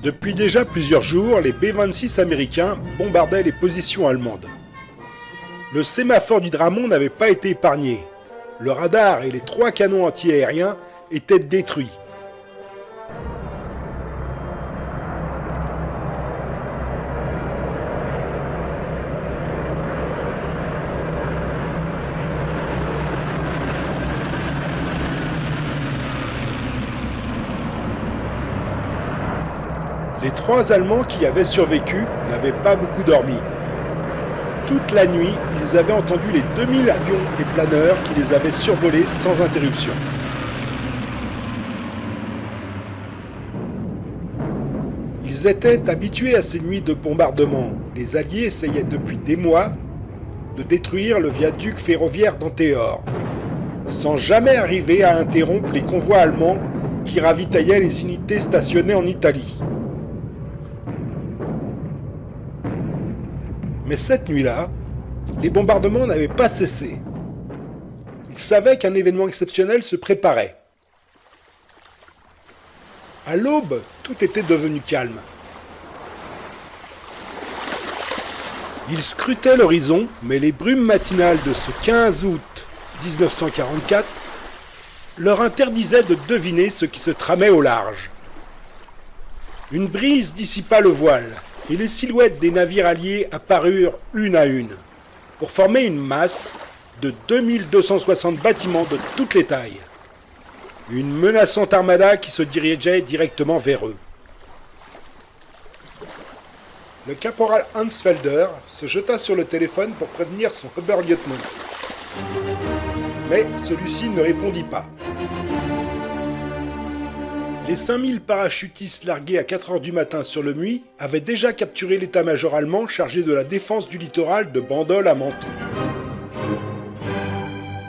Depuis déjà plusieurs jours, les B-26 américains bombardaient les positions allemandes. Le sémaphore du Dramont n'avait pas été épargné. Le radar et les 3 canons anti-aériens étaient détruits. Les 3 Allemands qui avaient survécu n'avaient pas beaucoup dormi. Toute la nuit, ils avaient entendu les 2000 avions et planeurs qui les avaient survolés sans interruption. Ils étaient habitués à ces nuits de bombardement. Les Alliés essayaient depuis des mois de détruire le viaduc ferroviaire d'Antéor, sans jamais arriver à interrompre les convois allemands qui ravitaillaient les unités stationnées en Italie. Mais cette nuit-là, les bombardements n'avaient pas cessé. Ils savaient qu'un événement exceptionnel se préparait. À l'aube, tout était devenu calme. Ils scrutaient l'horizon, mais les brumes matinales de ce 15 août 1944 leur interdisaient de deviner ce qui se tramait au large. Une brise dissipa le voile, et les silhouettes des navires alliés apparurent une à une, pour former une masse de 2260 bâtiments de toutes les tailles. Une menaçante armada qui se dirigeait directement vers eux. Le caporal Hans Felder se jeta sur le téléphone pour prévenir son Oberlieutenant. Mais celui-ci ne répondit pas. Les 5000 parachutistes largués à 4 heures du matin sur le Muy avaient déjà capturé l'état-major allemand chargé de la défense du littoral de Bandol à Menton.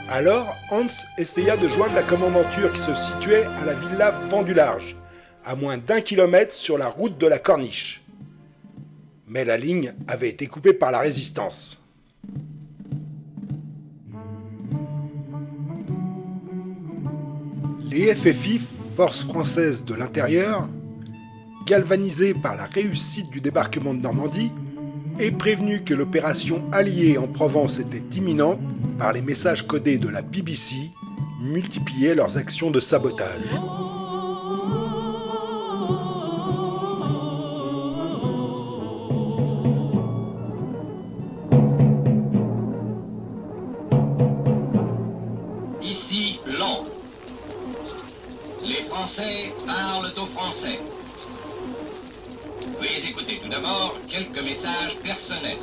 Alors, Hans essaya de joindre la commandanture qui se situait à la villa Vent du Large, à moins d'1 kilomètre sur la route de la Corniche. Mais la ligne avait été coupée par la résistance. Les FFI, Forces françaises de l'intérieur, galvanisées par la réussite du débarquement de Normandie, et prévenus que l'opération alliée en Provence était imminente par les messages codés de la BBC, multipliaient leurs actions de sabotage. Ici, Londres. Les Français parlent aux Français. Veuillez écouter tout d'abord quelques messages personnels.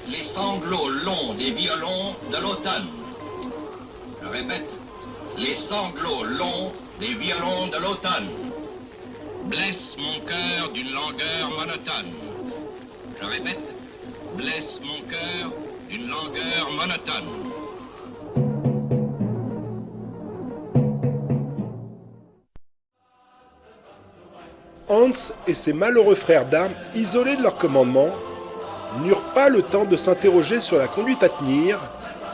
Les sanglots longs des violons de l'automne. Je répète, les sanglots longs des violons de l'automne blessent mon cœur d'une langueur monotone. Je répète, blessent mon cœur d'une langueur monotone. Hans et ses malheureux frères d'armes, isolés de leur commandement, n'eurent pas le temps de s'interroger sur la conduite à tenir,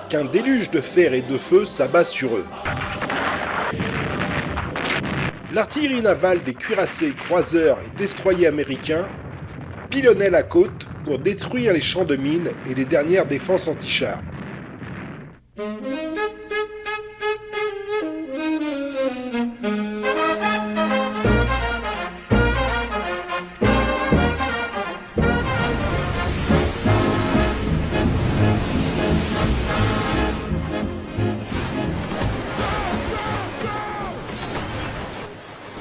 qu'un déluge de fer et de feu s'abat sur eux. L'artillerie navale des cuirassés, croiseurs et destroyers américains pilonnait la côte pour détruire les champs de mines et les dernières défenses anti-chars.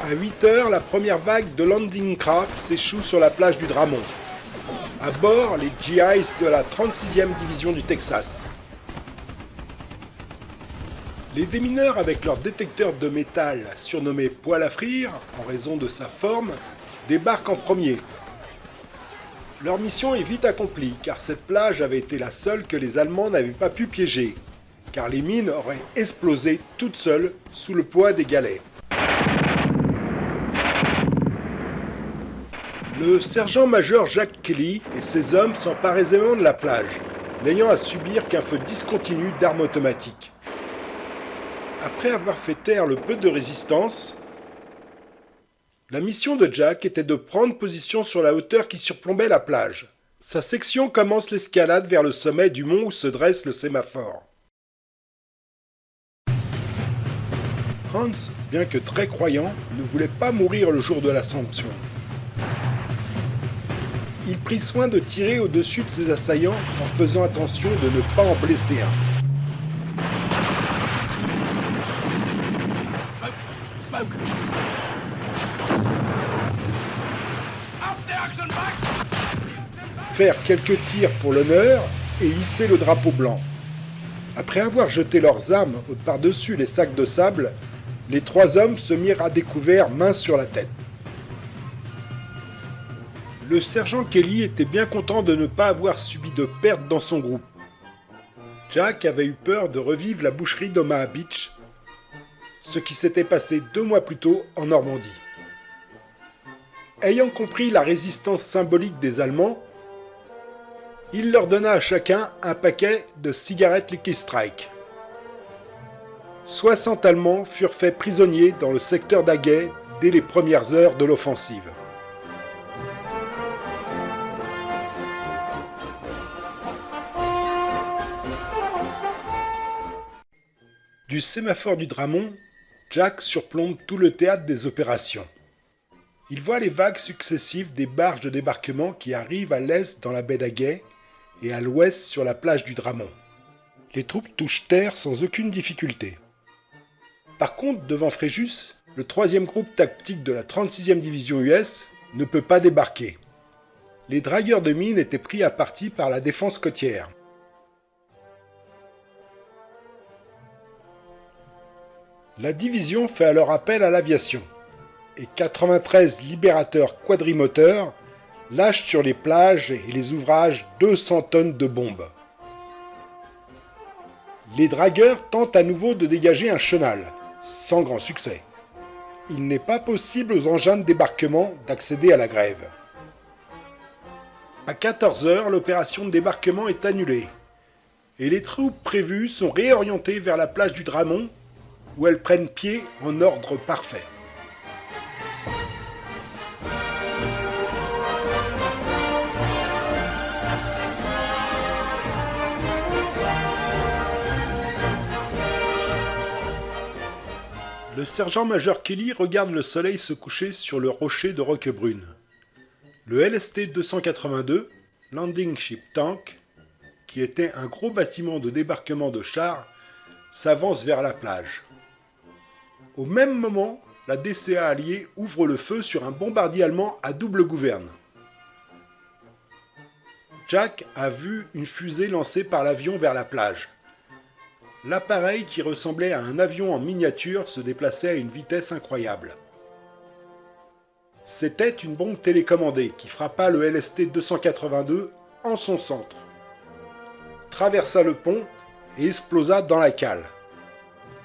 À 8 heures, la première vague de landing craft s'échoue sur la plage du Dramont. À bord, les GIs de la 36e division du Texas. Les démineurs, avec leur détecteur de métal surnommé poêle à frire, en raison de sa forme, débarquent en premier. Leur mission est vite accomplie, car cette plage avait été la seule que les Allemands n'avaient pas pu piéger, car les mines auraient explosé toutes seules sous le poids des galets. Le sergent-major Jacques Kelly et ses hommes s'emparent aisément de la plage, n'ayant à subir qu'un feu discontinu d'armes automatiques. Après avoir fait taire le peu de résistance, La mission de Jack était de prendre position sur la hauteur qui surplombait la plage. Sa section commence l'escalade vers le sommet du mont où se dresse le sémaphore. Hans, bien que très croyant, ne voulait pas mourir le jour de l'ascension. Il prit soin de tirer au-dessus de ses assaillants en faisant attention de ne pas en blesser un. Faire quelques tirs pour l'honneur et hisser le drapeau blanc. Après avoir jeté leurs armes par-dessus les sacs de sable, les trois hommes se mirent à découvert, main sur la tête. Le sergent Kelly était bien content de ne pas avoir subi de pertes dans son groupe. Jack avait eu peur de revivre la boucherie d'Omaha Beach, ce qui s'était passé 2 mois plus tôt en Normandie. Ayant compris la résistance symbolique des Allemands, il leur donna à chacun un paquet de cigarettes Lucky Strike. 60 Allemands furent faits prisonniers dans le secteur d'Agay dès les premières heures de l'offensive. Du sémaphore du Dramont, Jack surplombe tout le théâtre des opérations. Il voit les vagues successives des barges de débarquement qui arrivent à l'est dans la baie d'Agay et à l'ouest sur la plage du Dramont. Les troupes touchent terre sans aucune difficulté. Par contre, devant Fréjus, le 3e groupe tactique de la 36e division US ne peut pas débarquer. Les dragueurs de mines étaient pris à partie par la défense côtière. La division fait alors appel à l'aviation, et 93 libérateurs quadrimoteurs lâchent sur les plages et les ouvrages 200 tonnes de bombes. Les dragueurs tentent à nouveau de dégager un chenal, sans grand succès. Il n'est pas possible aux engins de débarquement d'accéder à la grève. À 14 h, l'opération de débarquement est annulée, et les troupes prévues sont réorientées vers la plage du Dramont, où elles prennent pied en ordre parfait. Le sergent-major Kelly regarde le soleil se coucher sur le rocher de Roquebrune. Le LST-282, Landing Ship Tank, qui était un gros bâtiment de débarquement de chars, s'avance vers la plage. Au même moment, la DCA alliée ouvre le feu sur un bombardier allemand à double gouverne. Jack a vu une fusée lancée par l'avion vers la plage. L'appareil, qui ressemblait à un avion en miniature, se déplaçait à une vitesse incroyable. C'était une bombe télécommandée qui frappa le LST-282 en son centre, traversa le pont et explosa dans la cale.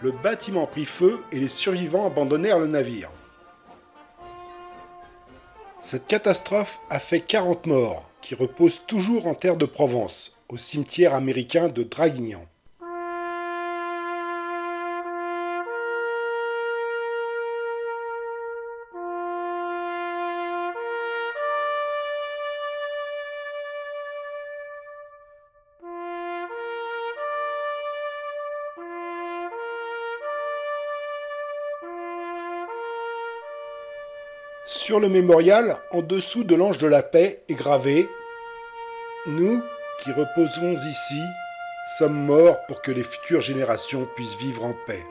Le bâtiment prit feu et les survivants abandonnèrent le navire. Cette catastrophe a fait 40 morts, qui reposent toujours en terre de Provence, au cimetière américain de Draguignan. Sur le mémorial, en dessous de l'ange de la paix, est gravé « Nous, qui reposons ici, sommes morts pour que les futures générations puissent vivre en paix. »